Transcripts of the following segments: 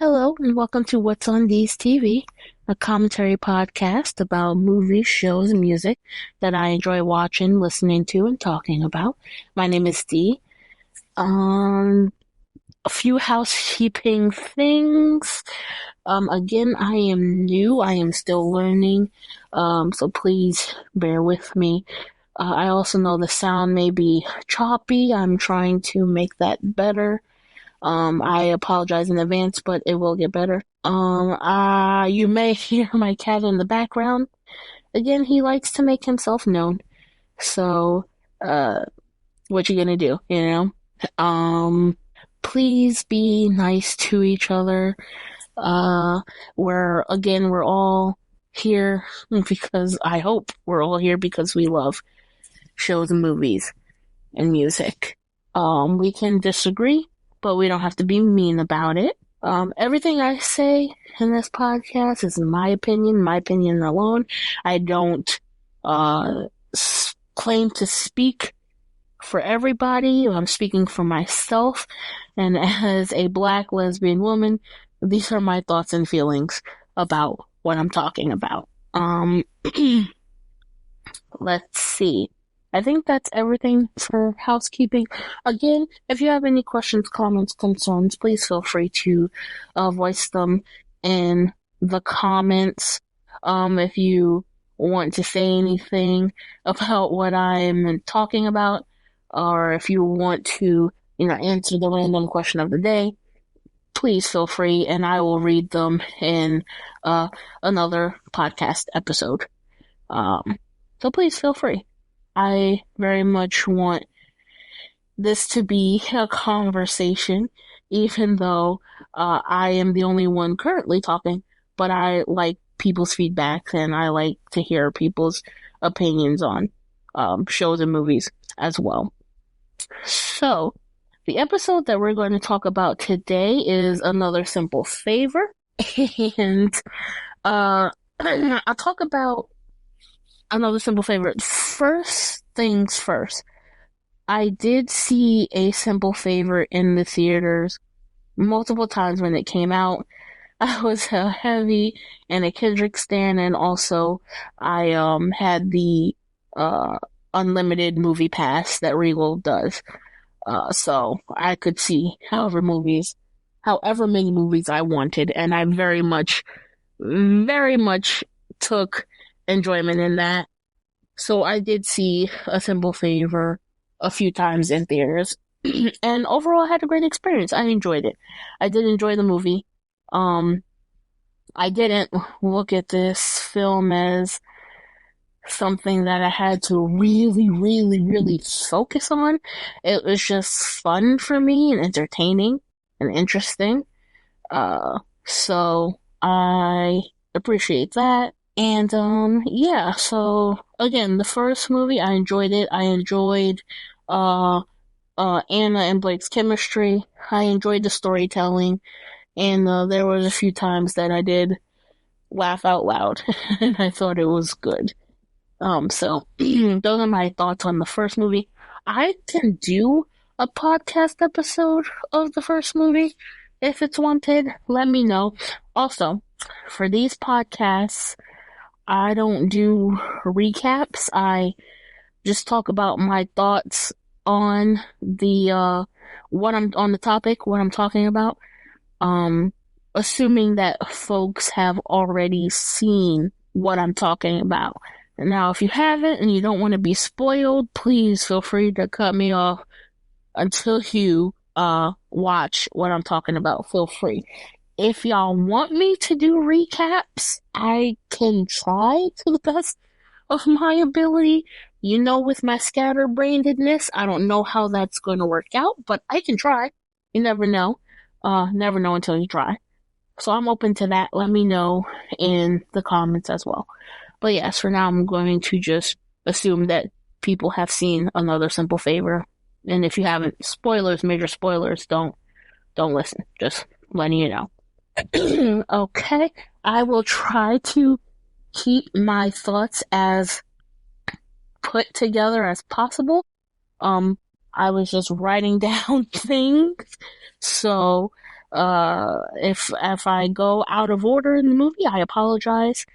Hello and welcome to What's on D's TV, a commentary podcast about movies, shows, and music that I enjoy watching, listening to, and talking about. My name is Dee. A few housekeeping things. Again, I am new. I am still learning. So please bear with me. I also know the sound may be choppy. I'm trying to make that better. I apologize in advance, but it will get better. You may hear my cat in the background. Again, he likes to make himself known. So, what you gonna do, you know? Please be nice to each other. We're all here because I hope we're all here because we love shows and movies and music. We can disagree, but we don't have to be mean about it. Everything I say in this podcast is my opinion alone. I don't, claim to speak for everybody. I'm speaking for myself. And as a black lesbian woman, these are my thoughts and feelings about what I'm talking about. Let's see. I think that's everything for housekeeping. Again, if you have any questions, comments, concerns, please feel free to voice them in the comments. If you want to say anything about what I'm talking about, or if you want to, answer the random question of the day, please feel free, and I will read them in another podcast episode. So please feel free. I very much want this to be a conversation, even though I am the only one currently talking, but I like people's feedback and I like to hear people's opinions on shows and movies as well. So, the episode that we're going to talk about today is Another Simple Favor, and I'll talk about Another Simple Favor. First things first, I did see A Simple Favor in the theaters multiple times when it came out. I was a heavy and a Kendrick stan, and also I had the unlimited movie pass that Regal does. So I could see however many movies I wanted, and I very much took enjoyment in that. So I did see A Simple Favor a few times in theaters, and overall I had a great experience. I enjoyed it. I did enjoy the movie. I didn't look at this film as something that I had to really focus on. It was just fun for me and entertaining and interesting. So I appreciate that. And, yeah, so again, the first movie, I enjoyed it. I enjoyed, Anna and Blake's chemistry. I enjoyed the storytelling. And, there was a few times that I did laugh out loud. And I thought it was good. So those are my thoughts on the first movie. I can do a podcast episode of the first movie if it's wanted. Let me know. Also, for these podcasts, I don't do recaps. I just talk about my thoughts on the what I'm on the topic, what I'm talking about. Assuming that folks have already seen what I'm talking about. Now, if you haven't and you don't want to be spoiled, please feel free to cut me off until you watch what I'm talking about. Feel free. If y'all want me to do recaps, I can try to the best of my ability. With my scatterbrainedness, I don't know how that's going to work out, but I can try. You never know. Never know until you try. So I'm open to that. Let me know in the comments as well. But yes, for now, I'm going to just assume that people have seen Another Simple Favor. And if you haven't, major spoilers, don't listen. Just letting you know. Okay, I will try to keep my thoughts as put together as possible. I was just writing down things. So, If I go out of order in the movie, I apologize.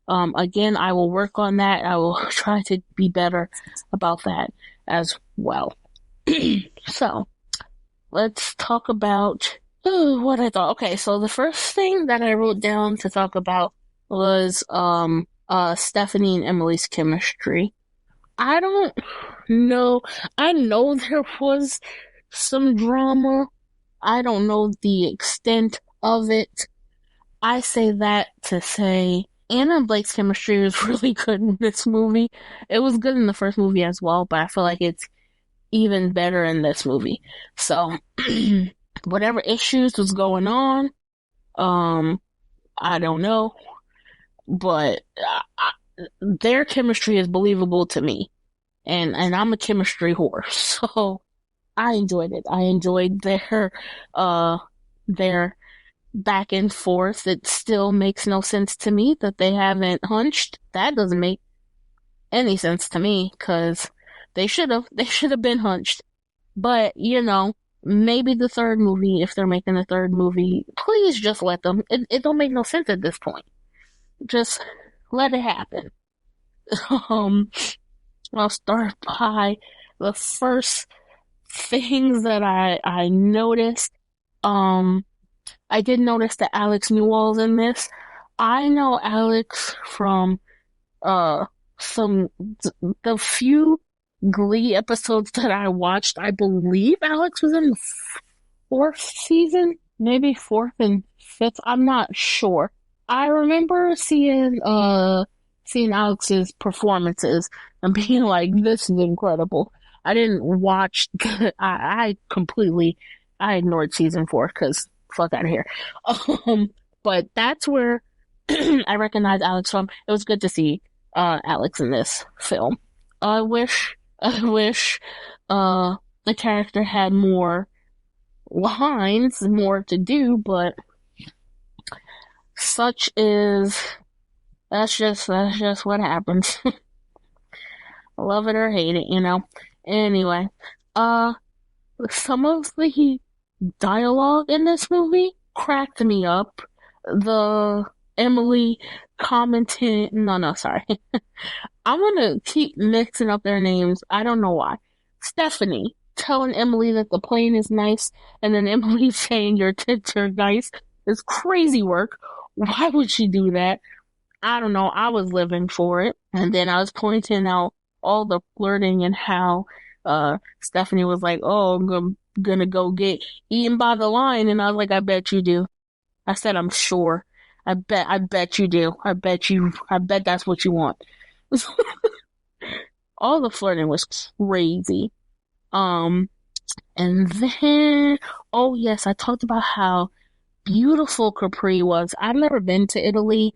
Again, I will work on that. I will try to be better about that as well. So, let's talk about what I thought. Okay, so the first thing that I wrote down to talk about was Stephanie and Emily's chemistry. I don't know. I know there was some drama. I don't know the extent of it. I say that to say Anna and Blake's chemistry was really good in this movie. It was good in the first movie as well, but I feel like it's even better in this movie. So, whatever issues was going on, I don't know, but their chemistry is believable to me, and I'm a chemistry whore, so I enjoyed it. I enjoyed their back and forth. It still makes no sense to me that they haven't hunched. That doesn't make any sense to me because they should have been hunched. But maybe the third movie, if they're making a third movie, please just let them. It don't make no sense at this point. Just let it happen. Um, I'll start by the first things that I noticed. I did notice that Alex Newell's in this. I know Alex from uh some the few Glee episodes that I watched. I believe Alex was in the fourth season, maybe fourth and fifth. I'm not sure. I remember seeing Alex's performances and being like, "This is incredible." I didn't watch. I completely I ignored season four because fuck out of here. But that's where I recognize Alex from. It was good to see Alex in this film. I wish the character had more lines, more to do, but such is that's just what happens. Love it or hate it. Anyway, uh, some of the dialogue in this movie cracked me up. The Emily commenting, no, sorry. I'm gonna keep mixing up their names. I don't know why. Stephanie telling Emily that the plane is nice, and then Emily saying your tits are nice is crazy work. Why would she do that? I don't know. I was living for it. And then I was pointing out all the flirting and how Stephanie was like, "Oh, I'm gonna go get eaten by the lion," and I was like, "I bet you do." I said, "I'm sure. I bet you do. I bet that's what you want." All the flirting was crazy. Um, and then, oh yes, I talked about how beautiful Capri was. I've never been to Italy,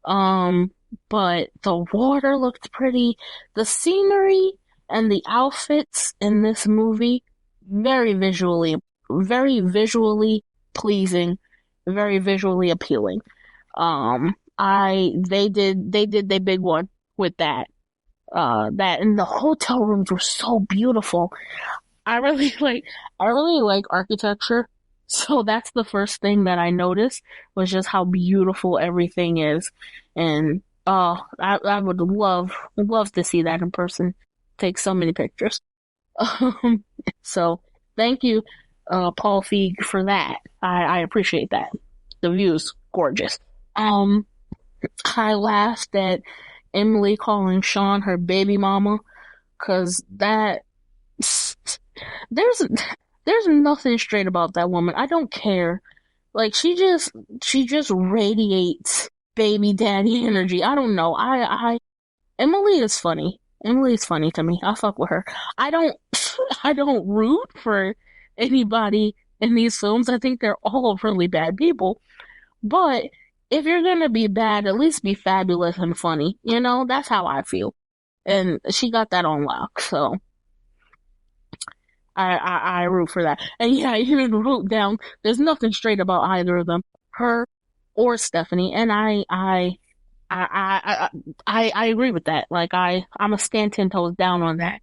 um, but the water looked pretty. The scenery and the outfits in this movie, very visually, very visually pleasing, very visually appealing. They did their big one with that. That and the hotel rooms were so beautiful. I really I really like architecture. So that's the first thing that I noticed was just how beautiful everything is. And I would love to see that in person. Take so many pictures. Um, so thank you, Paul Feig, for that. I appreciate that. The view's gorgeous. Um, I laughed at Emily calling Sean her baby mama, cause there's there's nothing straight about that woman. I don't care. Like she just radiates baby daddy energy. I don't know. Emily is funny. Emily is funny to me. I fuck with her. I don't I don't root for anybody in these films. I think they're all really bad people. But if you're gonna be bad, at least be fabulous and funny. That's how I feel. And she got that on lock. So I root for that. And yeah, I even wrote down there's nothing straight about either of them, her or Stephanie. And I agree with that. Like I'm a stand 10 toes down on that.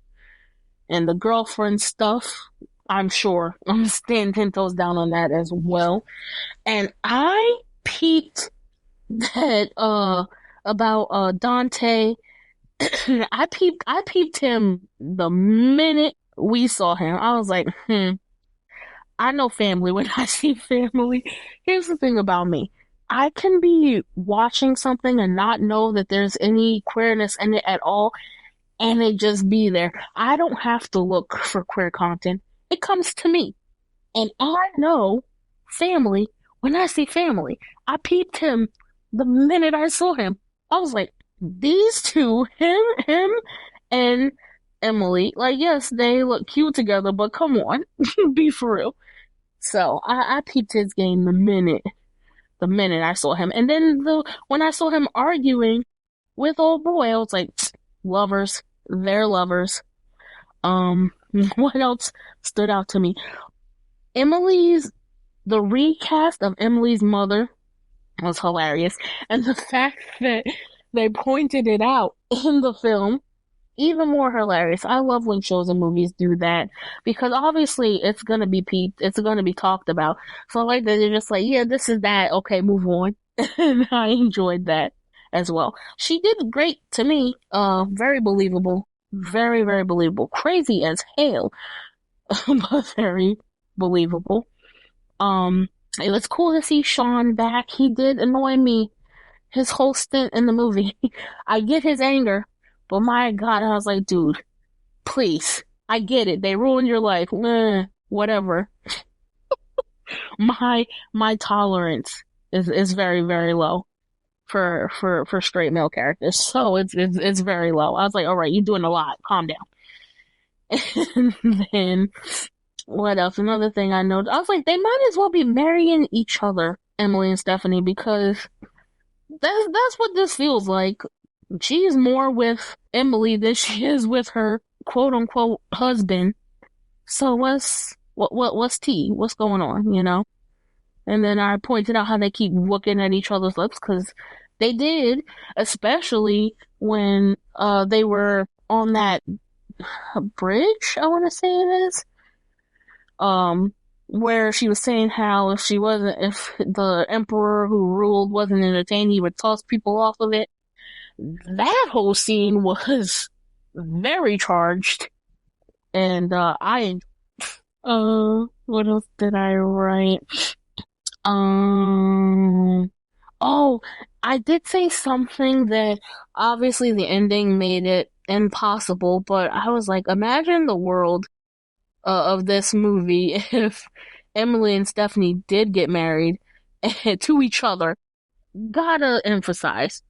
And the girlfriend stuff, I'm sure. I'm staying 10 toes down on that as well. And I peeped that about Dante. I peeped him the minute we saw him. I was like, I know family when I see family. Here's the thing about me. I can be watching something and not know that there's any queerness in it at all, and it just be there. I don't have to look for queer content. It comes to me. And I know family when I see family. I peeped him the minute I saw him. I was like, these two, him, and Emily, like, yes, they look cute together, but come on, be for real. So I peeped his game the minute I saw him. And then when I saw him arguing with old boy, I was like, lovers, they're lovers. Um, what else stood out to me? The recast of Emily's mother was hilarious. And the fact that they pointed it out in the film, even more hilarious. I love when shows and movies do that because obviously it's gonna be peeped, it's gonna be talked about. So I like that they're just like, yeah, this is that. Okay, move on. And I enjoyed that as well. She did great to me. Very believable. Very, very believable. Crazy as hell, but very believable. It was cool to see Sean back. He did annoy me his whole stint in the movie. I get his anger, but my God, I was like, dude, please. I get it. They ruined your life. Whatever. My tolerance is very, very low for straight male characters. So it's very low. I was like, all right, you're doing a lot. Calm down. And then what else? Another thing I noticed, I was like, they might as well be marrying each other, Emily and Stephanie, because that's what this feels like. She is more with Emily than she is with her quote unquote husband. So what's tea? What's going on, you know? And then I pointed out how they keep looking at each other's lips because they did, especially when they were on that bridge, I want to say it is. Where she was saying how if the emperor who ruled wasn't entertained, he would toss people off of it. That whole scene was very charged, and what else did I write? Oh, I did say something that obviously the ending made it impossible, but I was like, imagine the world of this movie if Emily and Stephanie did get married to each other. Gotta emphasize,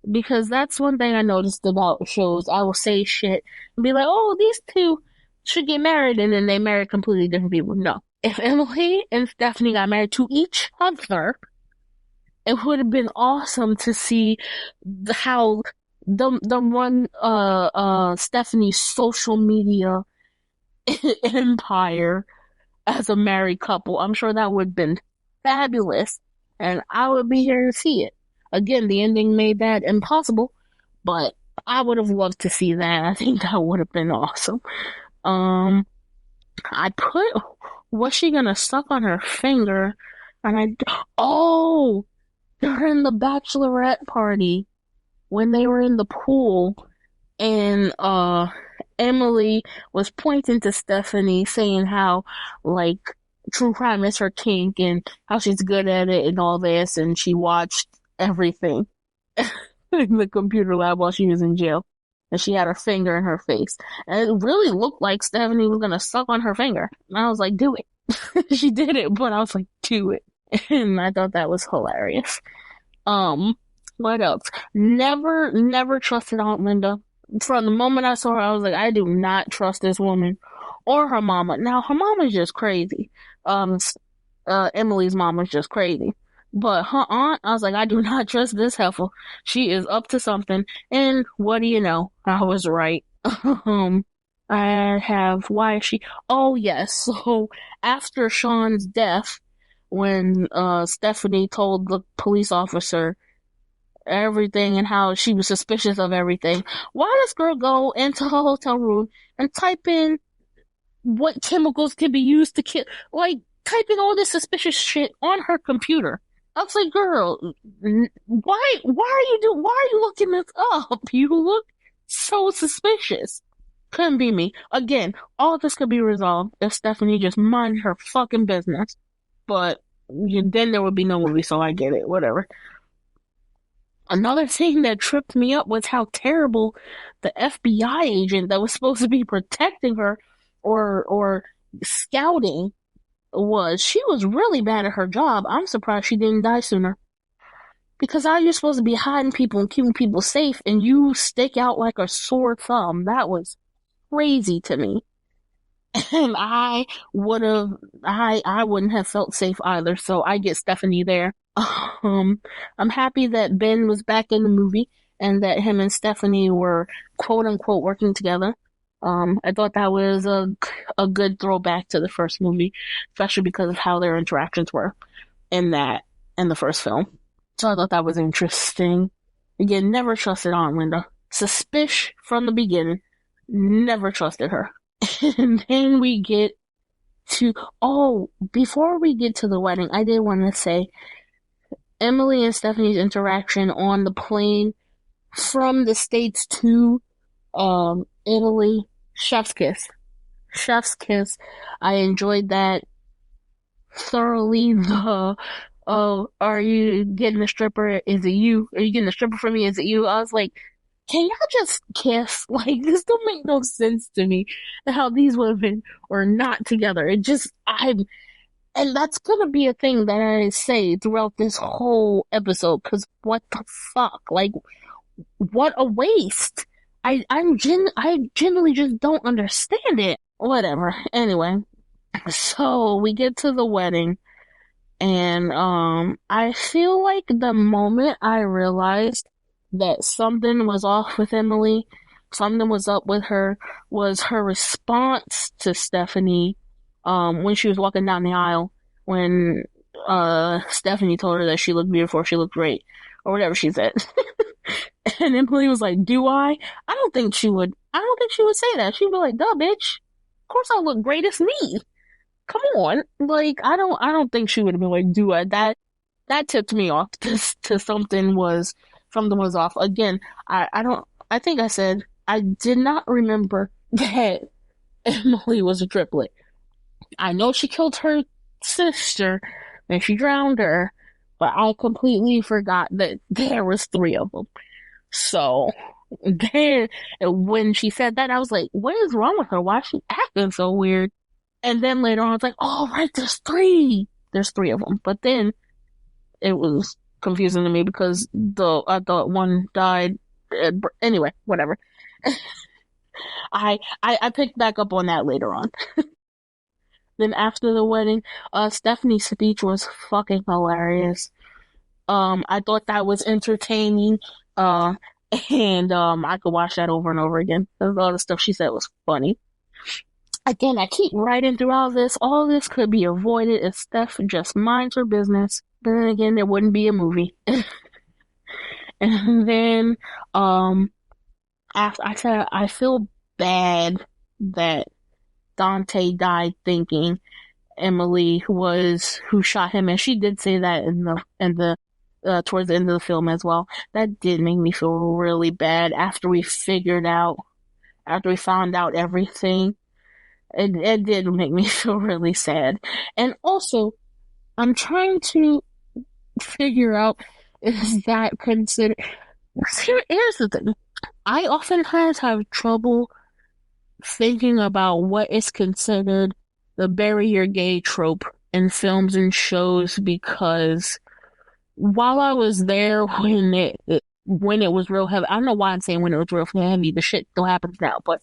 because that's one thing I noticed about shows. I will say shit and be like, oh, these two should get married, and then they marry completely different people. No. If Emily and Stephanie got married to each other, it would have been awesome to see how the one Stephanie's social media empire as a married couple. I'm sure that would have been fabulous, and I would be here to see it. Again, the ending made that impossible, but I would have loved to see that. I think that would have been awesome. I put, was she gonna suck on her finger? Oh, during the bachelorette party, when they were in the pool, and Emily was pointing to Stephanie saying how like true crime is her kink and how she's good at it and all this, and she watched everything in the computer lab while she was in jail, and she had her finger in her face, and it really looked like Stephanie was gonna suck on her finger, and I was like, do it. She did it, but I was like, do it. And I thought that was hilarious. What else? Never trusted Aunt Linda. From the moment I saw her, I was like, I do not trust this woman or her mama. Now, her mama's just crazy. Emily's mama's just crazy. But her aunt, I was like, I do not trust this heifer. She is up to something. And what do you know? I was right. Why is she? Oh, yes. So after Sean's death, when Stephanie told the police officer everything and how she was suspicious of everything, why does girl go into her hotel room and type in what chemicals can be used to kill, like typing all this suspicious shit on her computer. I was like, girl, why are you looking this up? You look so suspicious. Couldn't be me. Again, all this could be resolved if Stephanie just minded her fucking business. But then there would be no movie, so I get it. Whatever. Another thing that tripped me up was how terrible the FBI agent that was supposed to be protecting her or scouting was. She was really bad at her job. I'm surprised she didn't die sooner. Because how you're supposed to be hiding people and keeping people safe, and you stick out like a sore thumb. That was crazy to me. And I wouldn't have felt safe either, so I get Stephanie there. I'm happy that Ben was back in the movie and that him and Stephanie were quote unquote working together. I thought that was a good throwback to the first movie, especially because of how their interactions were in the first film. So I thought that was interesting. Again, never trusted Aunt Linda. Suspicious from the beginning. Never trusted her. And then we get before we get to the wedding, I did want to say Emily and Stephanie's interaction on the plane from the States to Italy. Chef's kiss. Chef's kiss. I enjoyed that thoroughly. Are you getting a stripper? Is it you? Are you getting a stripper for me? Is it you? I was like, can y'all just kiss? Like, this don't make no sense to me. How these women are not together. And that's gonna be a thing that I say throughout this whole episode, cause what the fuck? Like, what a waste. I genuinely just don't understand it. Whatever. Anyway, so we get to the wedding, and I feel like the moment I realized that something was off with Emily, something was up with her, was her response to Stephanie when she was walking down the aisle, when Stephanie told her that she looked beautiful, she looked great, or whatever she said. And Emily was like, "Do I?" I don't think she would. I don't think she would say that. She'd be like, "Duh, bitch. Of course I look great. It's me. Come on." Like, I don't think she would have been like, "Do I?" That tipped me off to something was off. Again, I think I said I did not remember that Emily was a triplet. I know she killed her sister and she drowned her, but I completely forgot that there was three of them. So then when she said that, I was like, what is wrong with her? Why is she acting so weird? And then later on, I was like, oh, right, there's three. There's three of them. But then it was confusing to me because I thought one died. Anyway, whatever. I picked back up on that later on. Then after the wedding, Stephanie's speech was fucking hilarious. I thought that was entertaining. And I could watch that over and over again. All the stuff she said was funny. Again, I keep writing through all this. All this could be avoided if Steph just minds her business. But then again, there wouldn't be a movie. And then, after I said, I feel bad that Dante died thinking Emily who shot him, and she did say that in the towards the end of the film as well. That did make me feel really bad after we found out everything. It did make me feel really sad. And also, I'm trying to figure out, is that considered... Here's the thing. I often have trouble thinking about what is considered the bury your gay trope in films and shows, because while I was there when it was real heavy, I don't know why I'm saying when it was real heavy, the shit still happens now, but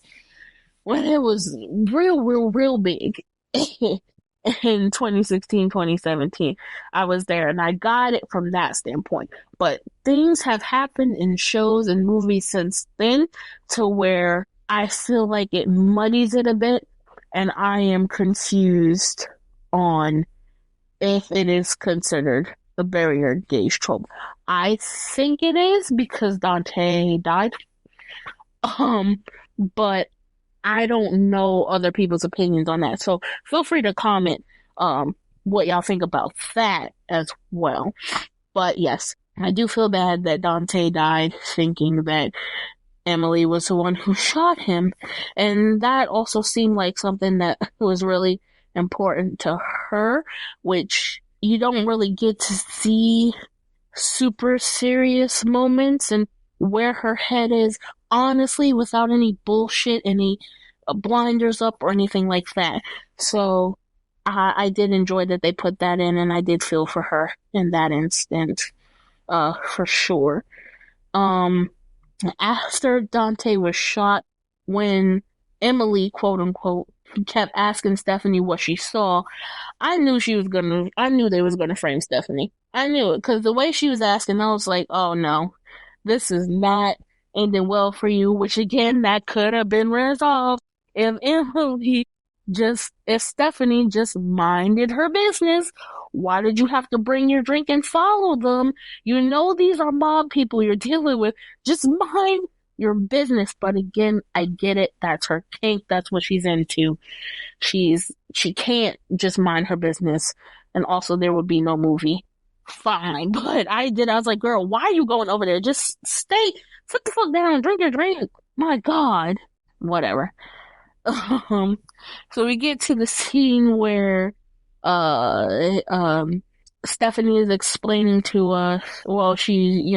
when it was real big in 2016, 2017, I was there and I got it from that standpoint. But things have happened in shows and movies since then to where I feel like it muddies it a bit, and I am confused on if it is considered the barrier gauge trope. I think it is because Dante died. But I don't know other people's opinions on that. So feel free to comment what y'all think about that as well. But yes, I do feel bad that Dante died thinking that Emily was the one who shot him. And that also seemed like something that was really important to her, which you don't really get to see super serious moments and where her head is, honestly, without any bullshit, any blinders up or anything like that. So I did enjoy that they put that in, and I did feel for her in that instant, for sure. Um, After Dante was shot, when Emily, quote unquote, kept asking Stephanie what she saw, I knew they was gonna frame Stephanie. I knew it, because the way she was asking, I was like, oh no, this is not ending well for you, which again, that could have been resolved if if Stephanie just minded her business. Why did you have to bring your drink and follow them? You know these are mob people you're dealing with. Just mind your business. But again, I get it. That's her kink. That's what she's into. She can't just mind her business, and also there would be no movie. Fine, but I was like, girl, why are you going over there? Just stay, sit the fuck down, drink your drink. My God, whatever. Um, so we get to the scene where, uh, um, Stephanie is explaining to us. Well, she,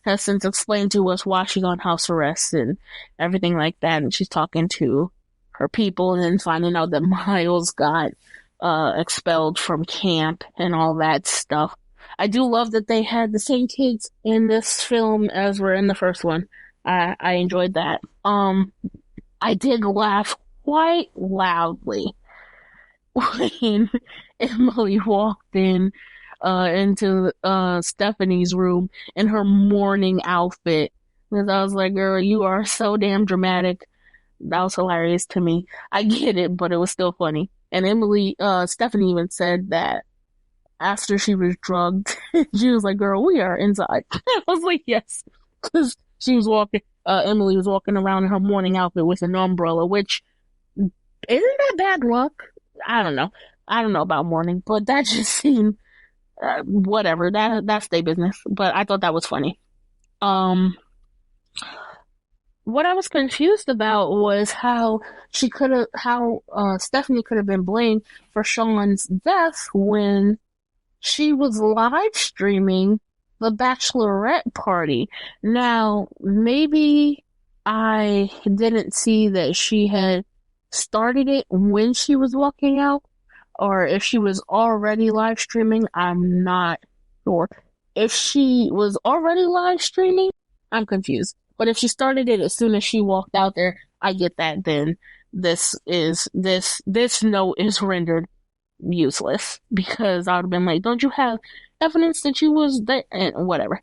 has since explained to us why she's on house arrest and everything like that, and she's talking to her people and then finding out that Miles got expelled from camp and all that stuff. I do love that they had the same kids in this film as were in the first one. I enjoyed that. I did laugh quite loudly when Emily walked into Stephanie's room in her morning outfit. Because I was like, girl, you are so damn dramatic. That was hilarious to me. I get it, but it was still funny. And Stephanie even said that after she was drugged, she was like, girl, we are inside. I was like, yes. Because Emily was walking around in her morning outfit with an umbrella, which isn't that bad luck? I don't know. I don't know about morning, but that just seemed, whatever. That's their business. But I thought that was funny. Um, what I was confused about was how Stephanie could have been blamed for Sean's death when she was live streaming the bachelorette party. Now, maybe I didn't see that she had started it when she was walking out, or if she was already live streaming, I'm not sure. If she was already live streaming, I'm confused. But if she started it as soon as she walked out there, I get that. Then this note is rendered useless, because I would have been like, don't you have evidence that you was there? And whatever.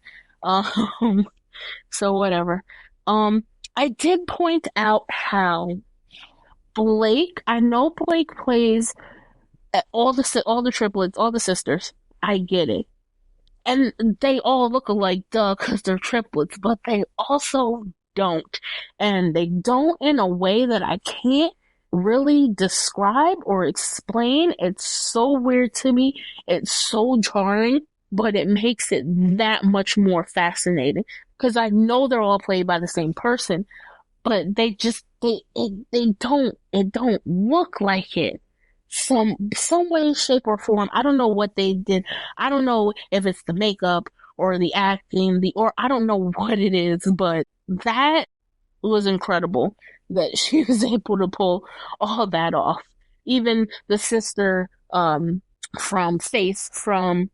So whatever. I did point out how I know Blake plays all the triplets, all the sisters. I get it. And they all look alike, duh, because they're triplets, but they also don't. And they don't in a way that I can't really describe or explain. It's so weird to me. It's so jarring, but it makes it that much more fascinating. Because I know they're all played by the same person, but they don't, it don't look like it. Some way, shape, or form. I don't know what they did. I don't know if it's the makeup or the acting, or I don't know what it is, but that was incredible that she was able to pull all that off. Even the sister, from Faith from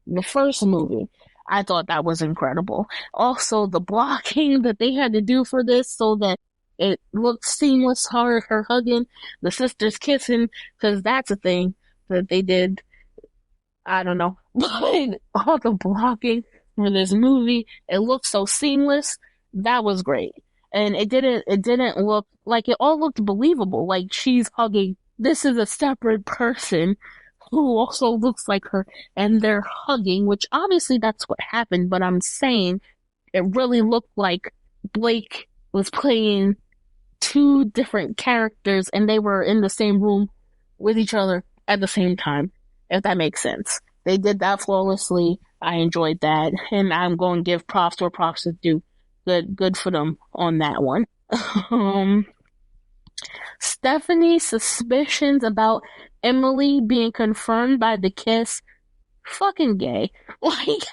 the first movie, I thought that was incredible. Also, the blocking that they had to do for this so that it looked seamless, her hugging, the sisters kissing, because that's a thing that they did. I don't know. But all the blocking for this movie, it looked so seamless. That was great. And it didn't look like, it all looked believable. Like she's hugging. This is a separate person who also looks like her, and they're hugging, which obviously that's what happened, but I'm saying it really looked like Blake was playing two different characters and they were in the same room with each other at the same time, if that makes sense. They did that flawlessly. I enjoyed that, and I'm going to give props where props is due. Good for them on that one. um, Stephanie's suspicions about Emily being confirmed by the kiss, fucking gay. Like,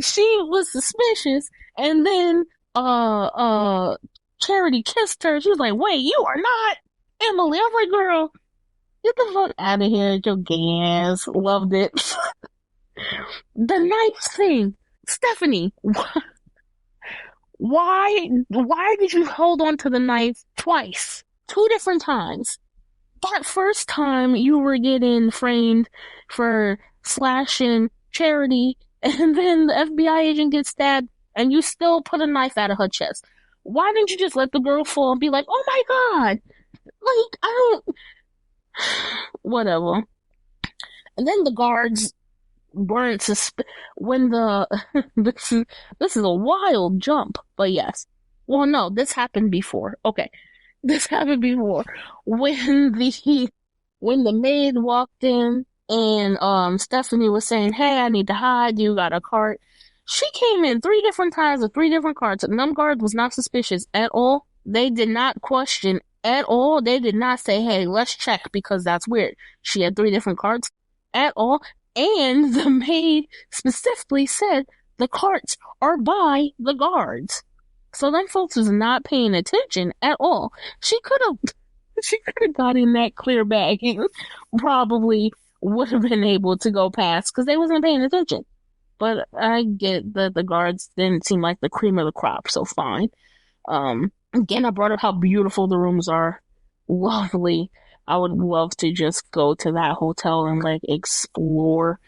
she was suspicious, and then Charity kissed her. She was like, "Wait, you are not Emily." I was like, "Girl, get the fuck out of here, your gay ass." Loved it. The knife thing, Stephanie. Why did you hold on to the knife twice? Two different times. That first time you were getting framed for slashing Charity, and then the FBI agent gets stabbed, and you still put a knife out of her chest. Why didn't you just let the girl fall and be like, "Oh my god!" Like, I don't. Whatever. And then the guards weren't when the this is a wild jump, but yes. Well, no, this happened before. Okay, this happened before when the maid walked in and Stephanie was saying, "Hey, I need to hide. You got a cart." She came in three different times with three different carts, and them guards was not suspicious at all. They did not question at all. They did not say, "Hey, let's check because that's weird." She had three different carts at all. And the maid specifically said the carts are by the guards. So them folks was not paying attention at all. She could have got in that clear bag and probably would have been able to go past because they wasn't paying attention. But I get that the guards didn't seem like the cream of the crop, so fine. Again, I brought up how beautiful the rooms are. Lovely. I would love to just go to that hotel and like explore.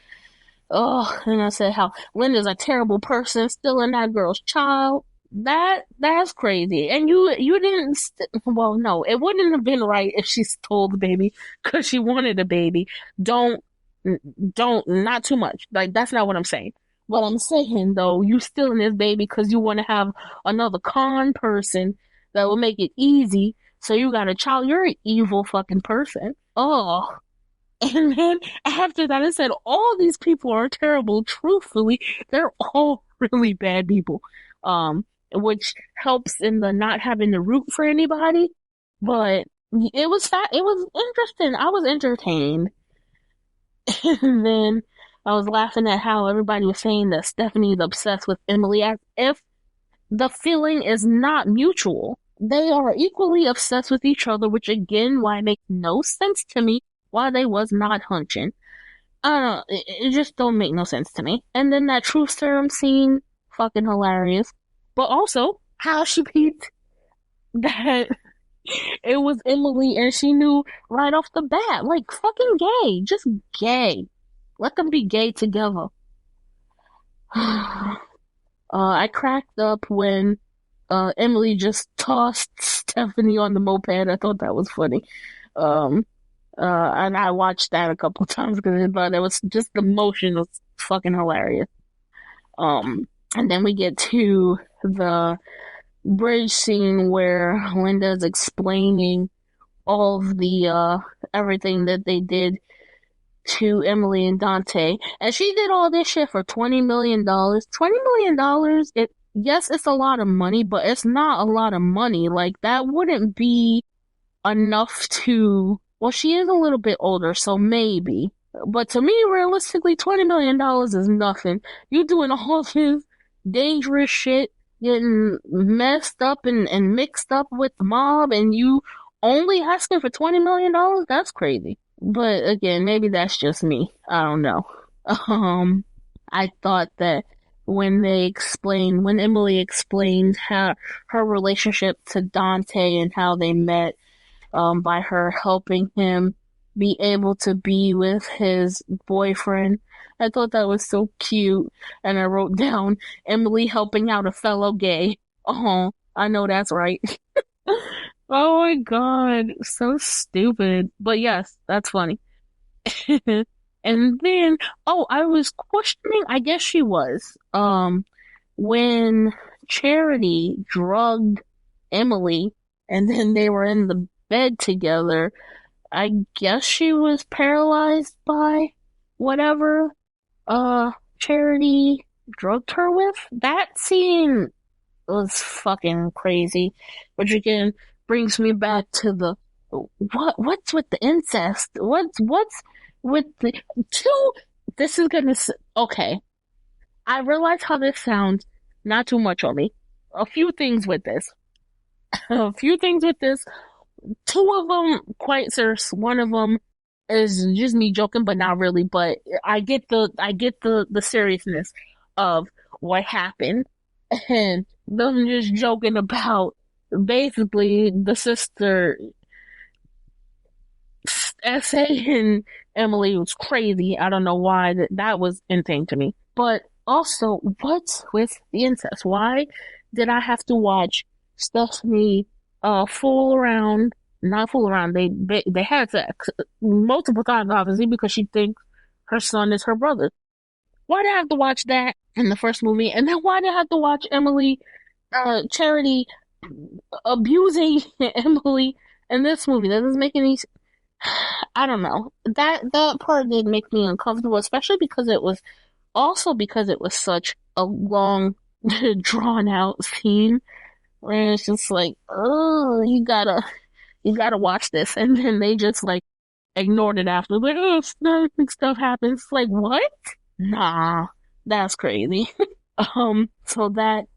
Oh, and I said how Linda's a terrible person, stealing that girl's child. That's crazy. And you didn't. Well, no, it wouldn't have been right if she stole the baby because she wanted a baby. Don't not too much. Like that's not what I'm saying. What I'm saying though, you stealing this baby because you want to have another con person that will make it easy. So you got a child. You're an evil fucking person. Oh. And then after that, I said, all these people are terrible. Truthfully, they're all really bad people. Which helps in the not having to root for anybody. But it was it was interesting. I was entertained. And then I was laughing at how everybody was saying that Stephanie's obsessed with Emily as if the feeling is not mutual. They are equally obsessed with each other, which again, why makes no sense to me why they was not hunching. I don't know, it just don't make no sense to me. And then that truth serum scene, fucking hilarious. But also, how she peeped that it was Emily and she knew right off the bat. Like, fucking gay. Just gay. Let them be gay together. I cracked up when Emily just tossed Stephanie on the moped. I thought that was funny. And I watched that a couple times because I thought it was just the motion was fucking hilarious. And then we get to the bridge scene where Linda's explaining all of the everything that they did to Emily and Dante, and she did all this shit for $20 million. $20 million. Yes, it's a lot of money, but it's not a lot of money. Like that wouldn't be enough to. Well, she is a little bit older, so maybe. But to me, realistically, $20 million is nothing. You doing all this dangerous shit, getting messed up and mixed up with the mob, and you only asking for $20 million? That's crazy. But again, maybe that's just me. I don't know. I thought that when Emily explained how her relationship to Dante and how they met, by her helping him be able to be with his boyfriend. I thought that was so cute. And I wrote down Emily helping out a fellow gay. Oh, I know that's right. Oh my god, so stupid. But yes, that's funny. And then, oh, I was questioning, I guess she was, when Charity drugged Emily, and then they were in the bed together. I guess she was paralyzed by whatever uh Charity drugged her with. That scene was fucking crazy. Which again brings me back to the what's with the incest? What's with the two? This is gonna okay. I realize how this sounds. Not too much on me. A few things with this. A few things with this. Two of them quite serious. One of them is just me joking, but not really. But I get the seriousness of what happened, and them just joking about basically the sister essay and Emily was crazy. I don't know why that was insane to me. But also, what's with the incest? Why did I have to watch Stephanie fool around? Not fool around. They had sex multiple times, obviously, because she thinks her son is her brother. Why did I have to watch that in the first movie? And then why did I have to watch Emily Charity abusing Emily in this movie? That doesn't make any. I don't know. That part did make me uncomfortable, especially because it was such a long, drawn out scene where it's just like, oh, you gotta watch this, and then they just like ignored it after, like, oh, stuff happens. Like what? Nah, that's crazy. So that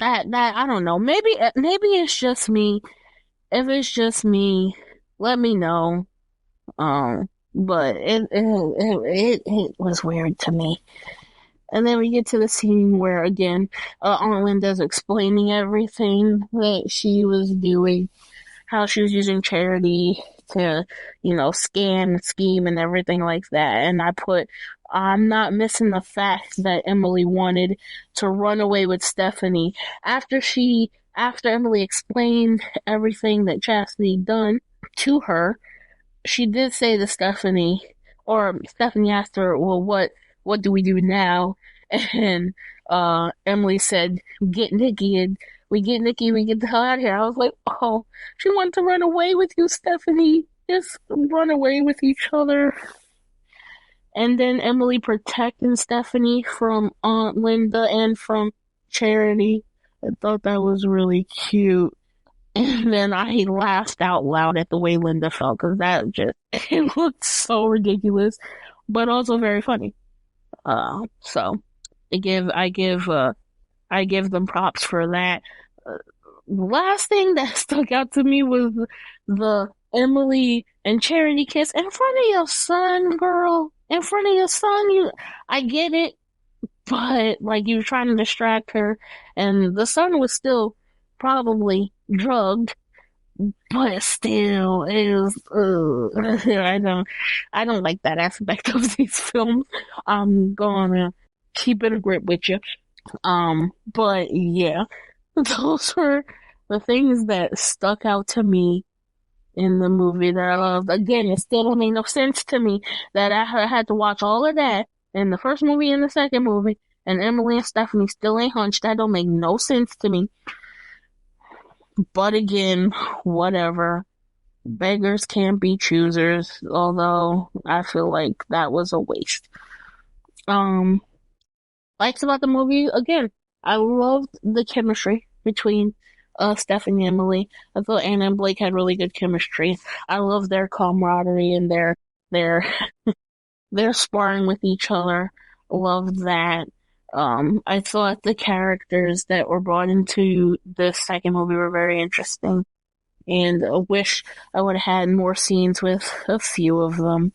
I don't know. Maybe it's just me. If it's just me, let me know. But it was weird to me. And then we get to the scene where again, Aunt Linda's explaining everything that she was doing, how she was using Charity to, scam, scheme, and everything like that. And I'm not missing the fact that Emily wanted to run away with Stephanie after Emily explained everything that Chastity done to her. She did say to Stephanie, or Stephanie asked her, well, what do we do now? And Emily said, get Nikki, and we get Nikki, we get the hell out of here. I was like, oh, she wanted to run away with you, Stephanie. Just run away with each other. And then Emily protecting Stephanie from Aunt Linda and from Charity. I thought that was really cute. And then I laughed out loud at the way Linda felt because it looked so ridiculous, but also very funny. So I give them props for that. Uh, Last thing that stuck out to me was the Emily and Charity kiss in front of your son, girl. In front of your son, I get it, but like you were trying to distract her, and the son was still probably drugged, but still, it was. I don't like that aspect of these films. I'm gonna keep it a grip with you. But yeah, those were the things that stuck out to me in the movie that I loved. Again, it still don't make no sense to me that I had to watch all of that in the first movie and the second movie, and Emily and Stephanie still ain't hunched. That don't make no sense to me. But again, whatever. Beggars can't be choosers, although I feel like that was a waste. Um, Likes about the movie, again, I loved the chemistry between Stephanie and Emily. I thought Anna and Blake had really good chemistry. I love their camaraderie and their their sparring with each other. Loved that. I thought the characters that were brought into the second movie were very interesting, and I wish I would have had more scenes with a few of them.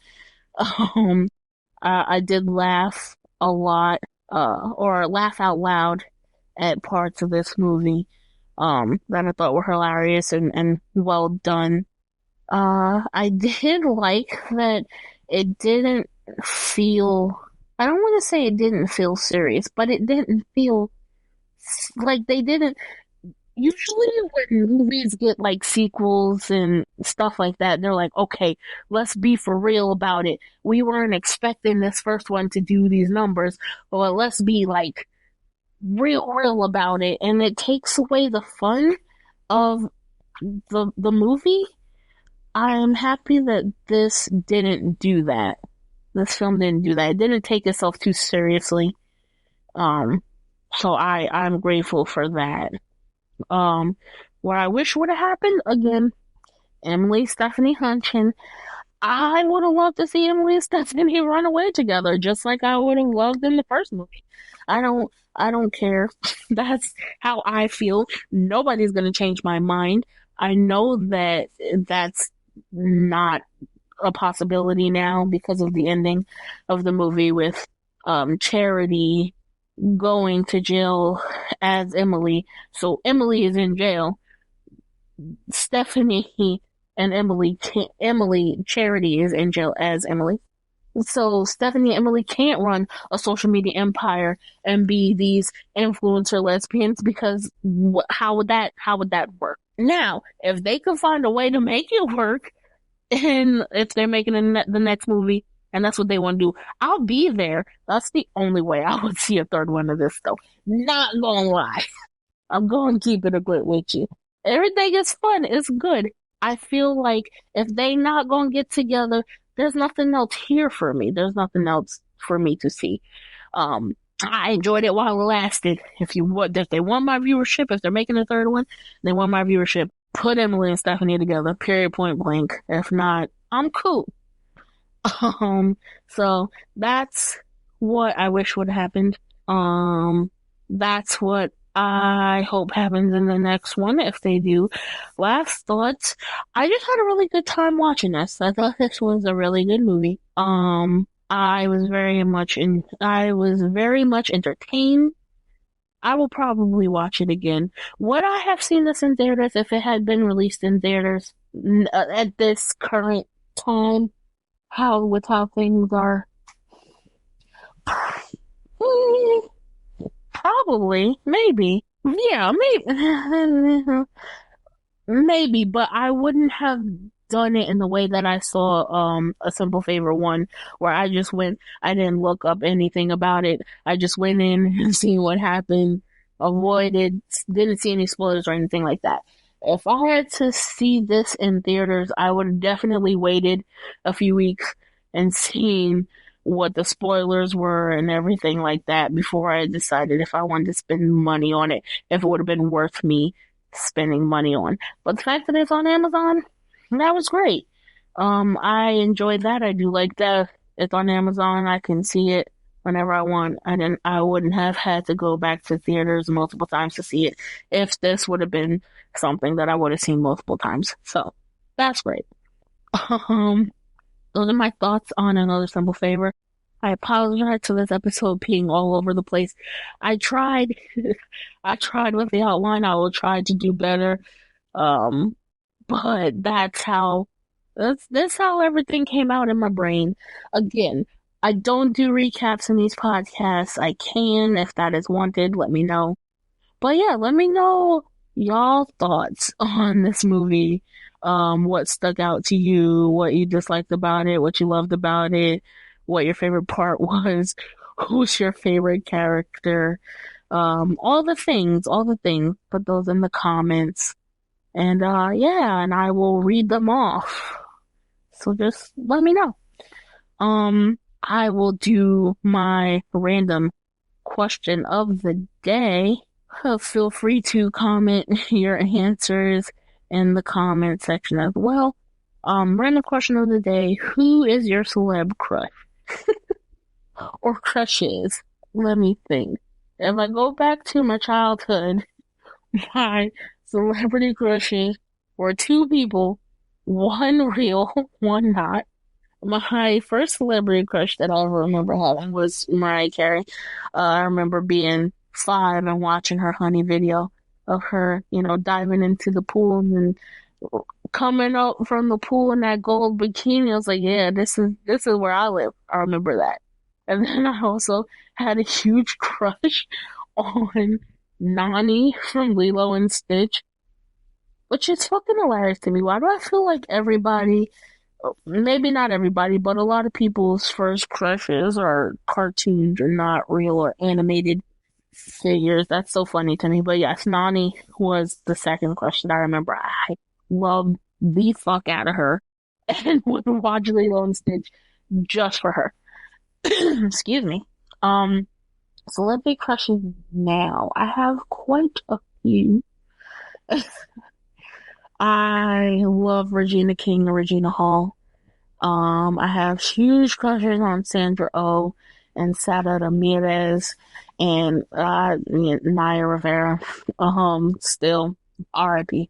Um, I did laugh a lot, or laugh out loud at parts of this movie, that I thought were hilarious and well done. I did like that it didn't feel, I don't want to say it didn't feel serious, but it didn't feel like they didn't. Usually when movies get like sequels and stuff like that, they're like, okay, let's be for real about it. We weren't expecting this first one to do these numbers, but let's be like real about it. And it takes away the fun of the movie, I'm happy that this didn't do that. This film didn't do that. It didn't take itself too seriously. Um, so I'm grateful for that. Um, what I wish would have happened again, Emily, Stephanie Hunchin. I would have loved to see Emily and Stephanie run away together, just like I would have loved in the first movie. I don't care. That's how I feel. Nobody's gonna change my mind. I know that that's not a possibility now because of the ending of the movie with Charity going to jail as Emily. So Emily is in jail. Stephanie and Emily Charity is in jail as Emily. So Stephanie and Emily can't run a social media empire and be these influencer lesbians because how would that work? Now, if they could find a way to make it work, and if they're making the next movie, and that's what they want to do, I'll be there. That's the only way I would see a third one of this, though. Not gonna lie. I'm going to keep it a good with you. Everything is fun. It's good. I feel like if they not gonna get together, there's nothing else here for me. There's nothing else for me to see. I enjoyed it while it lasted. If they want my viewership, if they're making a third one, they want my viewership. Put Emily and Stephanie together. Period. Point blank. If not, I'm cool. So that's what I wish would have happened. That's what I hope happens in the next one if they do. Last thoughts. I just had a really good time watching this. I thought this was a really good movie. I was very much entertained. I will probably watch it again. Would I have seen this in theaters if it had been released in theaters at this current time? With how things are? Probably, maybe. Yeah, maybe. Maybe, but I wouldn't have done it in the way that I saw A Simple Favor 1, where I didn't look up anything about it. I just went in and seen what happened, didn't see any spoilers or anything like that. If I had to see this in theaters, I would have definitely waited a few weeks and seen what the spoilers were and everything like that before I decided if I wanted to spend money on it, if it would have been worth me spending money on. But the fact that it's on Amazon, that was great. I enjoyed that. I do like that it's on Amazon. I can see it whenever I want. I wouldn't have had to go back to theaters multiple times to see it if this would have been something that I would have seen multiple times. So that's great. Um, those are my thoughts on Another Simple Favor. I apologize for this episode being all over the place. I tried, I tried with the outline. I will try to do better. Um, but that's how everything came out in my brain. Again, I don't do recaps in these podcasts. I can, if that is wanted, let me know. But yeah, let me know y'all thoughts on this movie. What stuck out to you, what you disliked about it, what you loved about it, what your favorite part was, who's your favorite character, all the things. Put those in the comments. And yeah, and I will read them off. So just let me know. I will do my random question of the day. Feel free to comment your answers in the comment section as well. Random question of the day. Who is your celeb crush? Or crushes? Let me think. If I go back to my childhood, my celebrity crushes were two people, one real, one not. My first celebrity crush that I ever remember having was Mariah Carey. I remember being 5 and watching her Honey video of her, diving into the pool and coming up from the pool in that gold bikini. I was like, yeah, this is where I live. I remember that. And then I also had a huge crush on Nani from Lilo and Stitch, which is fucking hilarious to me. Why do I feel like everybody, maybe not everybody, but a lot of people's first crushes are cartoons or not real or animated Figures. That's so funny to me. But yes, Nani was the second question. I remember I loved the fuck out of her and would watch Lilo and Stitch just for her. Excuse me. Um, Celebrity crushes now. I have quite a few. I love Regina King and Regina Hall. I have huge crushes on Sandra Oh and Sara Ramirez and Naya Rivera. Still R.I.P.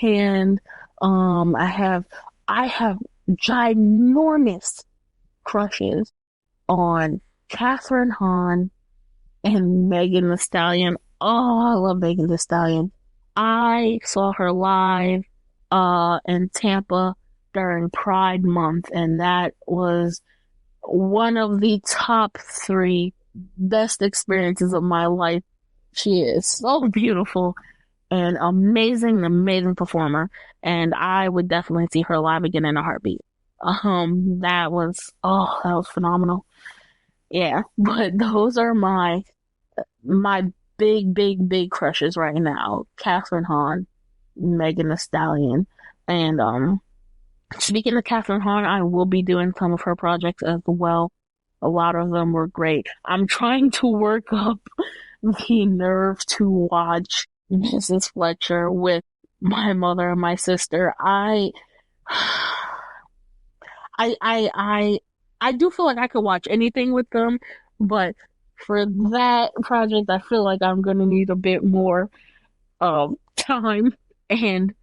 And I have ginormous crushes on Catherine Hahn and Megan Thee Stallion. Oh, I love Megan Thee Stallion. I saw her live in Tampa during Pride Month, and that was one of the top three best experiences of my life. She is so beautiful and amazing performer, and I would definitely see her live again in a heartbeat. That was phenomenal. Yeah, but those are my big crushes right now. Catherine Hahn, Megan Thee Stallion, and speaking of Catherine Hahn, I will be doing some of her projects as well. A lot of them were great. I'm trying to work up the nerve to watch Mrs. Fletcher with my mother and my sister. I do feel like I could watch anything with them, but for that project, I feel like I'm gonna need a bit more time and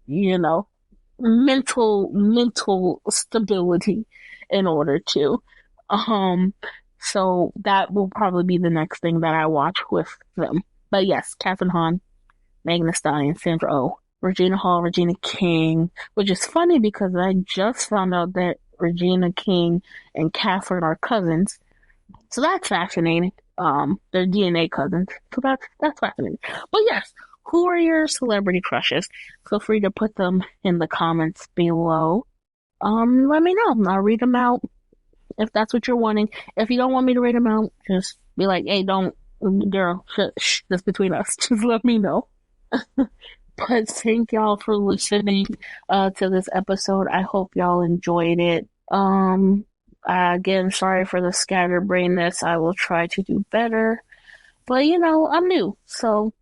you know mental stability in order to um so that will probably be the next thing that I watch with them. But yes, Catherine Hahn, Megan Thee Stallion, Sandra Oh, Regina Hall, Regina King, which is funny because I just found out that Regina King and Catherine are cousins. So that's fascinating. They're DNA cousins. So that's fascinating. But yes, who are your celebrity crushes? Feel free to put them in the comments below. Let me know. I'll read them out if that's what you're wanting. If you don't want me to read them out, just be like, hey, don't, girl, shh, that's between us. Just let me know. But thank y'all for listening to this episode. I hope y'all enjoyed it. Again, sorry for the scatterbrainness. I will try to do better. But I'm new, so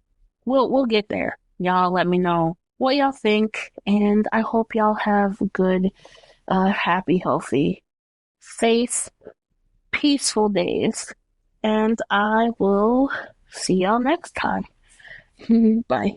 we'll get there. Y'all let me know what y'all think, and I hope y'all have good, happy, healthy, safe, peaceful days. And I will see y'all next time. Bye.